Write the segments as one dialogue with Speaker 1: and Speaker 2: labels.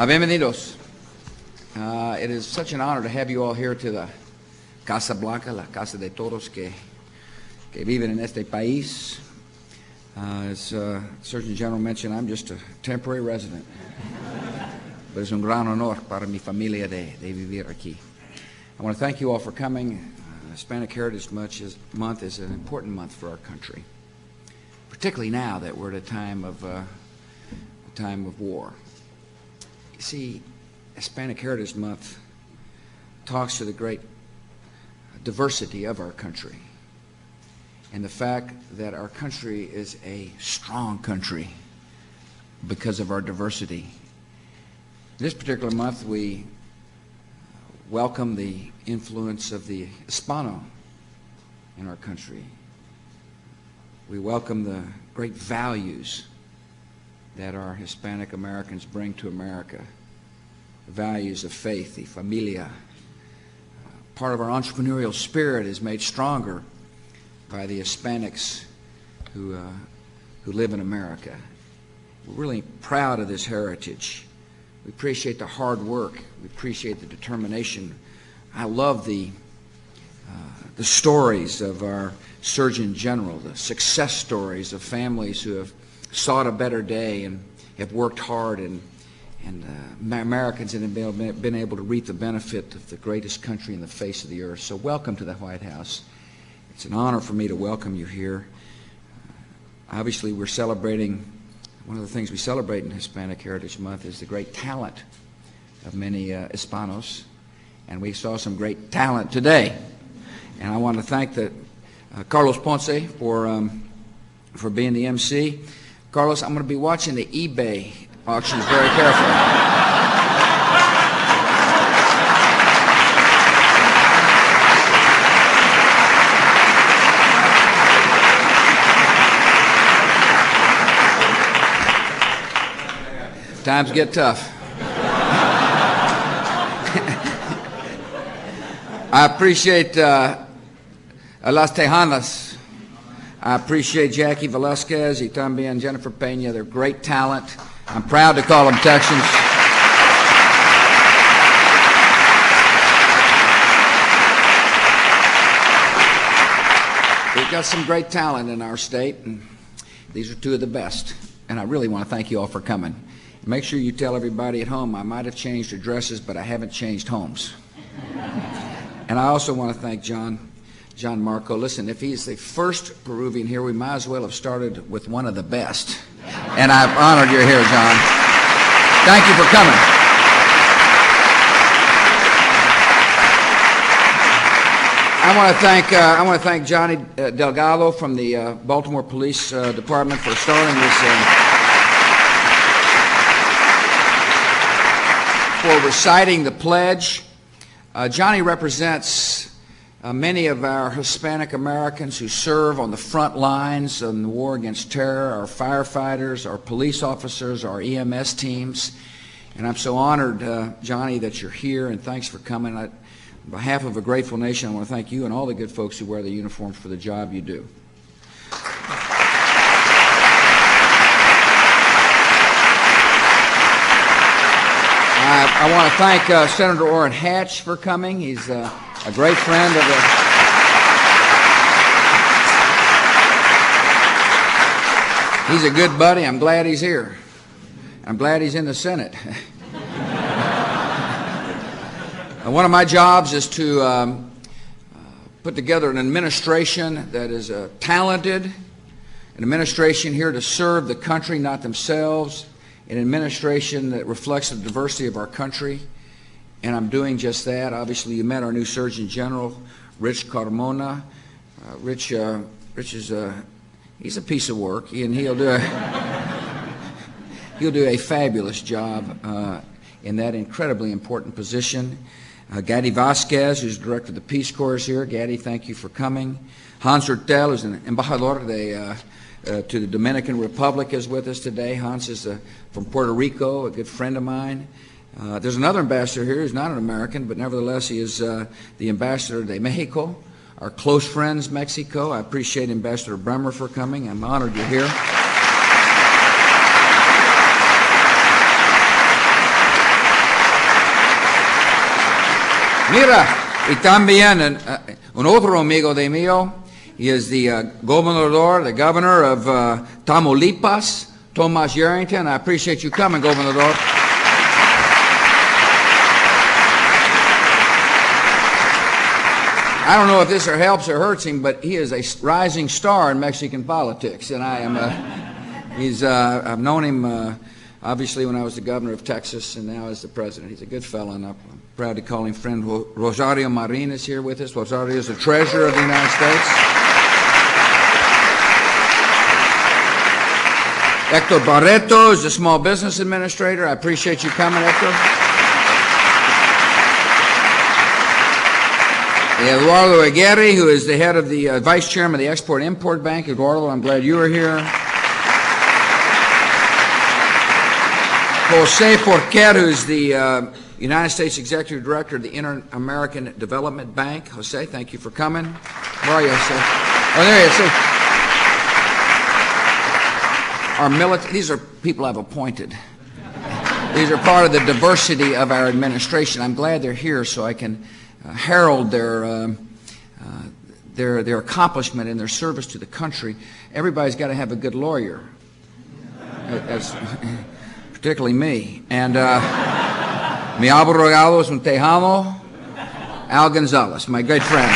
Speaker 1: Bienvenidos. It is such an honor to have you all here to the Casa Blanca, la casa de todos que viven en este país. As Surgeon General mentioned, I'm just a temporary resident. But it's un gran honor para mi familia de vivir aquí. I want to thank you all for coming. Hispanic Heritage Month is an important month for our country, particularly now that we're at a time of war. You see, Hispanic Heritage Month talks to the great diversity of our country and the fact that our country is a strong country because of our diversity. This particular month, we welcome the influence of the Hispano in our country. We welcome the great values that our Hispanic Americans bring to America, the values of faith, the familia. Part of our entrepreneurial spirit is made stronger by the Hispanics who live in America. We're really proud of this heritage. We appreciate the hard work. We appreciate the determination. I love the stories of our Surgeon General, the success stories of families who have sought a better day and have worked hard, and Americans have been able to reap the benefit of the greatest country in the face of the earth. So welcome to the White House. It's an honor for me to welcome you here. Obviously, we're celebrating, one of the things we celebrate in Hispanic Heritage Month is the great talent of many Hispanos, and we saw some great talent today. And I want to thank Carlos Ponce for being the MC. Carlos, I'm going to be watching the eBay auctions very carefully. Times get tough. I appreciate Las Tejanas. I appreciate Jackie Velasquez y también Jennifer Peña. They're great talent. I'm proud to call them Texans. We've got some great talent in our state, and these are two of the best. And I really want to thank you all for coming. Make sure you tell everybody at home I might have changed addresses, but I haven't changed homes. And I also want to thank John Marco. Listen, if he's the first Peruvian here, we might as well have started with one of the best. And I'm honored you're here, John. Thank you for coming. I want to thank Johnny Delgado from the Baltimore Police Department for starting this, for reciting the pledge. Johnny represents many of our Hispanic Americans who serve on the front lines in the war against terror, our firefighters, our police officers, our EMS teams. And I'm so honored, Johnny, that you're here, and thanks for coming. On behalf of a grateful nation, I want to thank you and all the good folks who wear the uniforms for the job you do. I want to thank Senator Orrin Hatch for coming. He's a great friend of He's a good buddy. I'm glad he's here. I'm glad he's in the Senate. One of my jobs is to put together an administration that is talented, an administration here to serve the country, not themselves, an administration that reflects the diversity of our country, and I'm doing just that. Obviously, you met our new Surgeon General, Rich Carmona. Rich is he's a piece of work, and he'll do a fabulous job in that incredibly important position. Gaddy Vasquez, who's director of the Peace Corps, is here. Gaddy, thank you for coming. Hans Urtel, who's an embajador to the Dominican Republic, is with us today. Hans is from Puerto Rico, a good friend of mine. There's another ambassador here who's not an American, but nevertheless he is the ambassador de Mexico, our close friends, Mexico. I appreciate Ambassador Bremer for coming. I'm honored you're here. Mira, y también un otro amigo de mío, he is the the governor of Tamaulipas, Tomas Yarrington. I appreciate you coming, Gobernador. I don't know if this helps or hurts him, but he is a rising star in Mexican politics, and I am. I've known him obviously when I was the governor of Texas, and now as the president. He's a good fellow, and I'm proud to call him friend. Rosario Marin is here with us. Rosario is the treasurer of the United States. Hector Barreto is the small business administrator. I appreciate you coming, Hector. Eduardo Aguirre, who is the head of the vice chairman of the Export-Import Bank. Eduardo, I'm glad you are here. Jose Porquer, who's the United States Executive Director of the Inter-American Development Bank. Jose, thank you for coming. Where are you, Jose? Oh, there you are. These are people I've appointed. These are part of the diversity of our administration. I'm glad they're here so I can herald their accomplishment in their service to the country. Everybody's got to have a good lawyer, particularly me. And mi abogado es un tejano, Al Gonzalez, my great friend.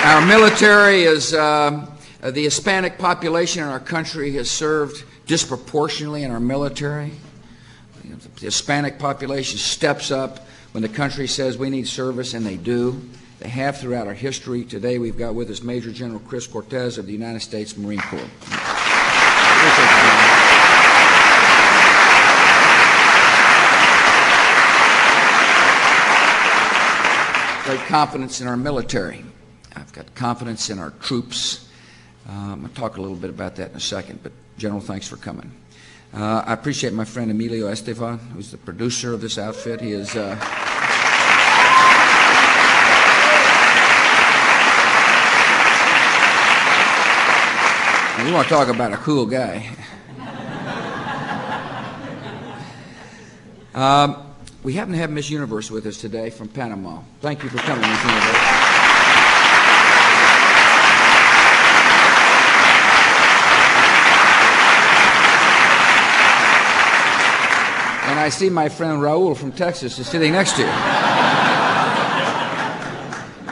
Speaker 1: Our military is the Hispanic population in our country has served disproportionately in our military. The Hispanic population steps up when the country says we need service, and they do. They have throughout our history. Today we've got with us Major General Chris Cortez of the United States Marine Corps. Great confidence in our military. I've got confidence in our troops. I'm going to talk a little bit about that in a second, but General, thanks for coming. I appreciate my friend Emilio Estevan, who's the producer of this outfit. He is you want to talk about a cool guy. We happen to have Miss Universe with us today from Panama. Thank you for coming, Miss Universe. And I see my friend Raul from Texas is sitting next to you.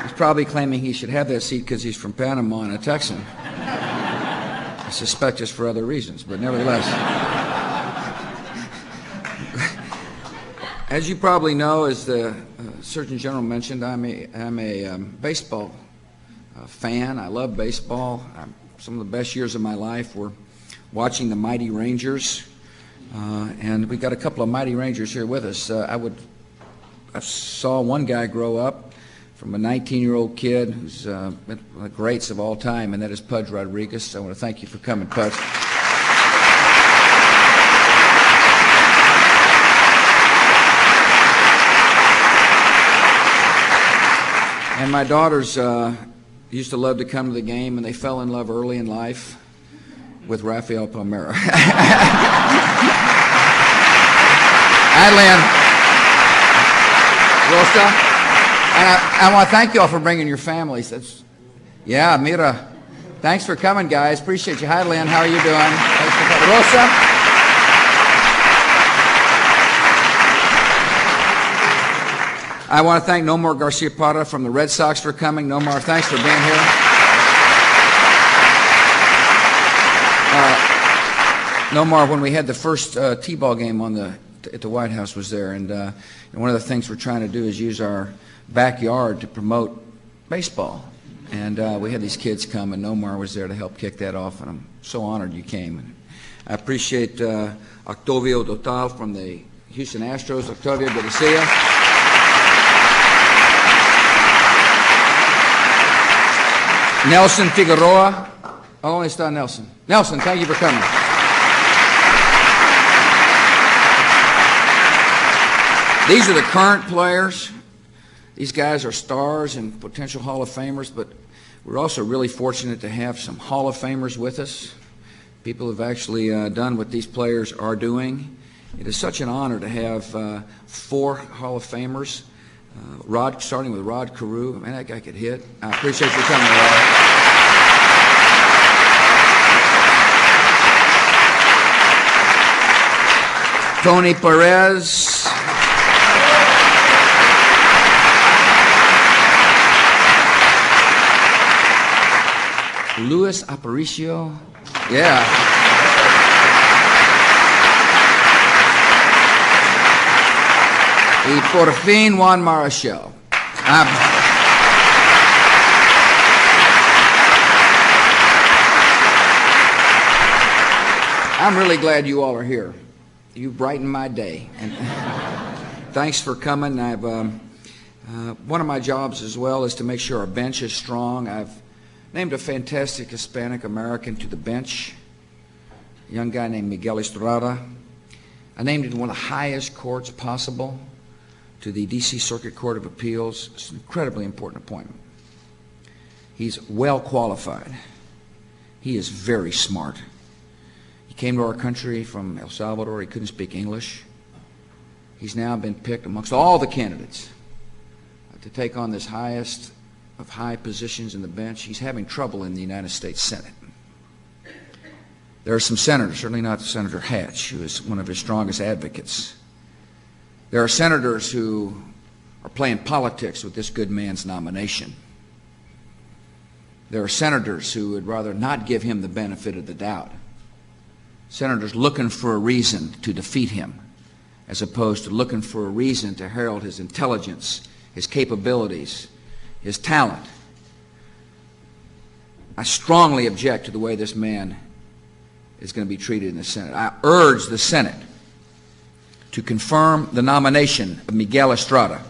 Speaker 1: He's probably claiming he should have that seat because he's from Panama and a Texan. I suspect it's for other reasons, but nevertheless. As you probably know, as the Surgeon General mentioned, I'm a baseball fan. I love baseball. Some of the best years of my life were watching the Mighty Rangers. And we got a couple of Mighty Rangers here with us. I saw one guy grow up from a 19-year-old kid who's one of the greats of all time, and that is Pudge Rodriguez. I want to thank you for coming, Pudge. And my daughters used to love to come to the game, and they fell in love early in life with Rafael Palmeiro. Hi, Lynn. Rosa. And I want to thank you all for bringing your families. Yeah, Mira. Thanks for coming, guys. Appreciate you. Hi, Lynn. How are you doing? Thanks for coming. Rosa. I want to thank Nomar Garcia Parra from the Red Sox for coming. Nomar, thanks for being here. Nomar, when we had the first T-ball game at the White House, was there, and one of the things we're trying to do is use our backyard to promote baseball. And we had these kids come, and Nomar was there to help kick that off, and I'm so honored you came. I appreciate Octavio Dotal from the Houston Astros. Octavio, good to see you. Nelson Figueroa. ¿Dónde está Nelson? Nelson, thank you for coming. These are the current players. These guys are stars and potential Hall of Famers, but we're also really fortunate to have some Hall of Famers with us. People have actually done what these players are doing. It is such an honor to have 4 Hall of Famers, starting with Rod Carew. Man, that guy could hit. I appreciate you coming, Rod. Tony Perez. Luis Aparicio. Yeah. Y por fin Juan Marichal. I'm really glad you all are here. You brighten my day. And thanks for coming. One of my jobs as well is to make sure our bench is strong. I've named a fantastic Hispanic American to the bench, a young guy named Miguel Estrada. I named him one of the highest courts possible, to the D.C. Circuit Court of Appeals. It's an incredibly important appointment. He's well qualified. He is very smart. He came to our country from El Salvador. He couldn't speak English. He's now been picked amongst all the candidates to take on this highest of high positions in the bench. He's having trouble in the United States Senate. There are some senators, certainly not Senator Hatch, who is one of his strongest advocates. There are senators who are playing politics with this good man's nomination. There are senators who would rather not give him the benefit of the doubt. Senators looking for a reason to defeat him, as opposed to looking for a reason to herald his intelligence, his capabilities, his talent. I strongly object to the way this man is going to be treated in the Senate. I urge the Senate to confirm the nomination of Miguel Estrada.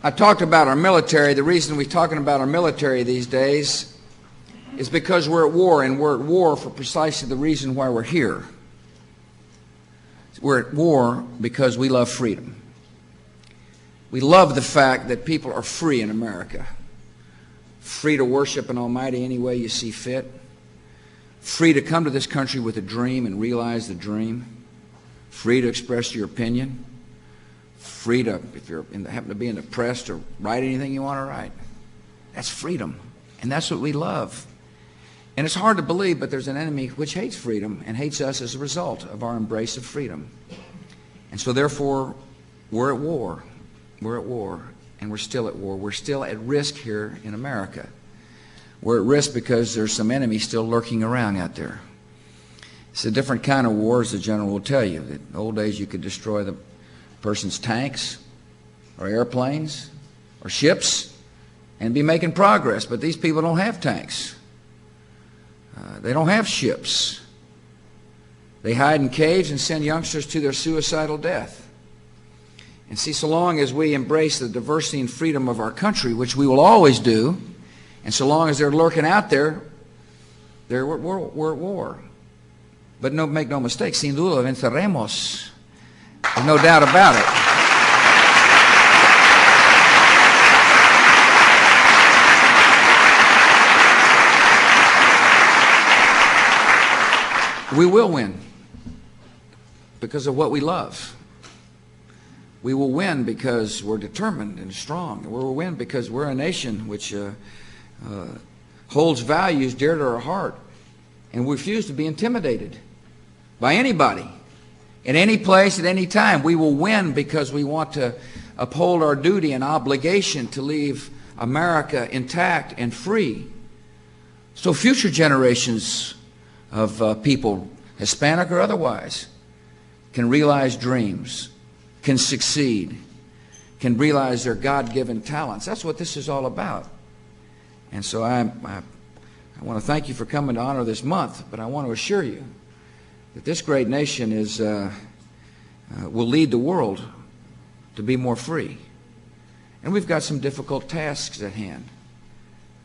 Speaker 1: I talked about our military. The reason we're talking about our military these days is because we're at war, and we're at war for precisely the reason why we're here. We're at war because we love freedom. We love the fact that people are free in America. Free to worship an Almighty any way you see fit. Free to come to this country with a dream and realize the dream. Free to express your opinion. Free to, if you happen to be in the press, to write anything you want to write. That's freedom, and that's what we love. And it's hard to believe, but there's an enemy which hates freedom and hates us as a result of our embrace of freedom. And so therefore, we're at war. We're at war, and we're still at war. We're still at risk here in America. We're at risk because there's some enemy still lurking around out there. It's a different kind of war, as the general will tell you. In the old days, you could destroy the person's tanks or airplanes or ships and be making progress, but these people don't have tanks. They don't have ships. They hide in caves and send youngsters to their suicidal death. And see, so long as we embrace the diversity and freedom of our country, which we will always do, and so long as they're lurking out there, we're at war. But make no mistake, sin duda venceremos. There's no doubt about it. We will win because of what we love. We will win because we're determined and strong. We will win because we're a nation which holds values dear to our heart, and we refuse to be intimidated by anybody. In any place, at any time, we will win because we want to uphold our duty and obligation to leave America intact and free. So future generations of people, Hispanic or otherwise, can realize dreams, can succeed, can realize their God-given talents. That's what this is all about. And so I want to thank you for coming to honor this month, but I want to assure you that this great nation will lead the world to be more free. And we've got some difficult tasks at hand.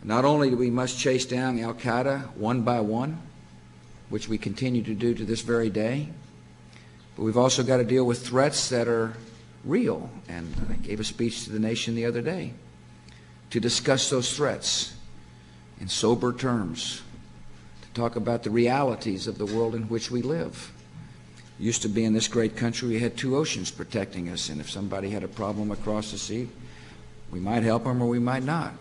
Speaker 1: Not only do we must chase down al-Qaeda one by one, which we continue to do to this very day, but we've also got to deal with threats that are real. And I gave a speech to the nation the other day to discuss those threats in sober terms, to talk about the realities of the world in which we live. It used to be in this great country we had two oceans protecting us, and if somebody had a problem across the sea, we might help them or we might not.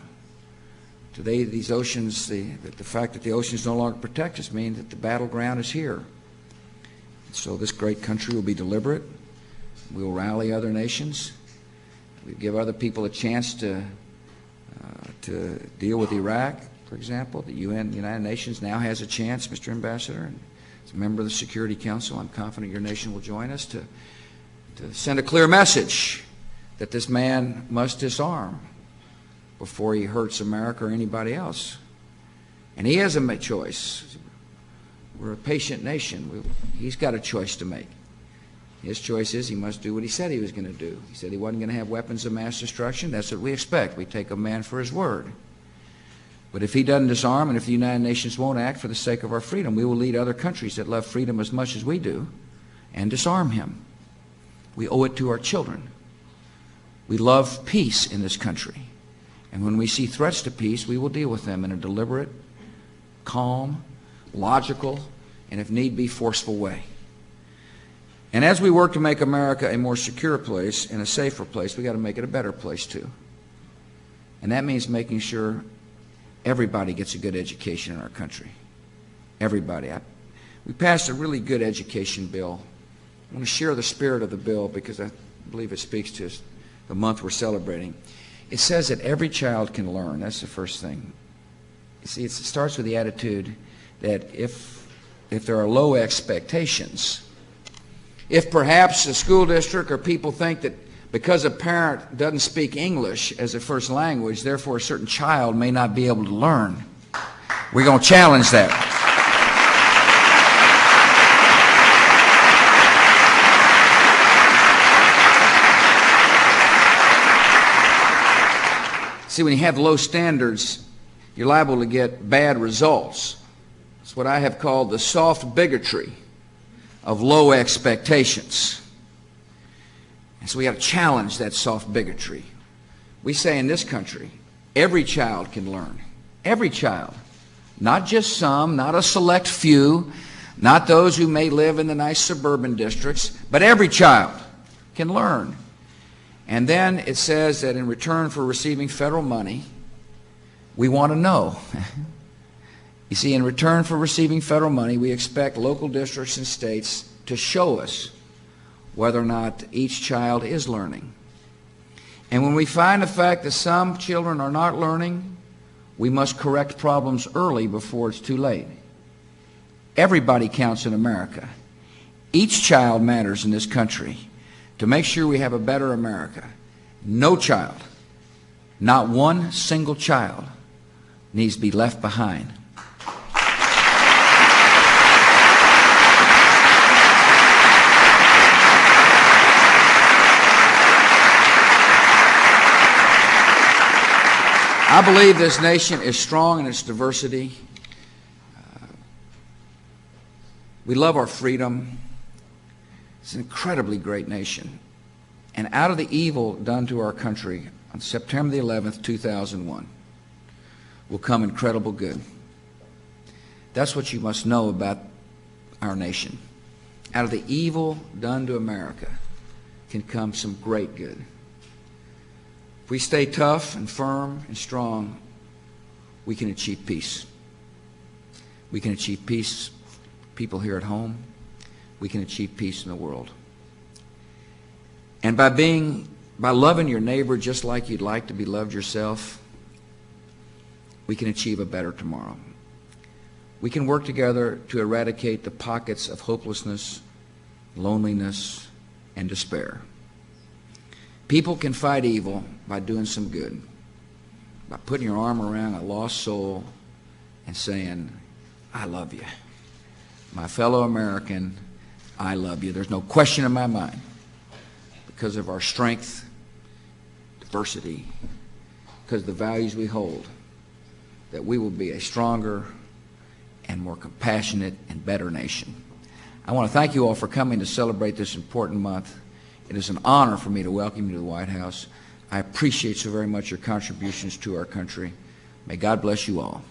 Speaker 1: Today, these oceans, the fact that the oceans no longer protect us means that the battleground is here. So this great country will be deliberate. We will rally other nations. We give other people a chance to deal with Iraq, for example. The United Nations now has a chance, Mr. Ambassador, and as a member of the Security Council, I'm confident your nation will join us to send a clear message that this man must disarm before he hurts America or anybody else. And he has a choice. We're a patient nation. He's got a choice to make. His choice is he must do what he said he was going to do. He said he wasn't going to have weapons of mass destruction. That's what we expect. We take a man for his word. But if he doesn't disarm, and if the United Nations won't act for the sake of our freedom, we will lead other countries that love freedom as much as we do and disarm him. We owe it to our children. We love peace in this country. And when we see threats to peace, we will deal with them in a deliberate, calm, logical, and if need be, forceful way. And as we work to make America a more secure place and a safer place, we've got to make it a better place too. And that means making sure everybody gets a good education in our country. Everybody. We passed a really good education bill. I want to share the spirit of the bill because I believe it speaks to the month we're celebrating. It says that every child can learn. That's the first thing. You see, it starts with the attitude that if there are low expectations, if perhaps a school district or people think that because a parent doesn't speak English as a first language, therefore a certain child may not be able to learn, we're going to challenge that. See, when you have low standards, you're liable to get bad results. It's what I have called the soft bigotry of low expectations. And so we have to challenge that soft bigotry. We say in this country, every child can learn. Every child. Not just some, not a select few, not those who may live in the nice suburban districts, but every child can learn. And then it says that in return for receiving federal money, we want to know. You see, in return for receiving federal money, we expect local districts and states to show us whether or not each child is learning. And when we find the fact that some children are not learning, we must correct problems early before it's too late. Everybody counts in America. Each child matters in this country. To make sure we have a better America, no child, not one single child, needs to be left behind. I believe this nation is strong in its diversity. We love our freedom. It's an incredibly great nation. And out of the evil done to our country on September the 11th, 2001, will come incredible good. That's what you must know about our nation. Out of the evil done to America can come some great good. If we stay tough and firm and strong, we can achieve peace. We can achieve peace, people here at home. We can achieve peace in the world. And by loving your neighbor just like you'd like to be loved yourself, we can achieve a better tomorrow. We can work together to eradicate the pockets of hopelessness, loneliness, and despair. People can fight evil by doing some good, by putting your arm around a lost soul and saying, I love you. my fellow American, I love you. There's no question in my mind, because of our strength, diversity, because of the values we hold, that we will be a stronger and more compassionate and better nation. I want to thank you all for coming to celebrate this important month. It is an honor for me to welcome you to the White House. I appreciate so very much your contributions to our country. May God bless you all.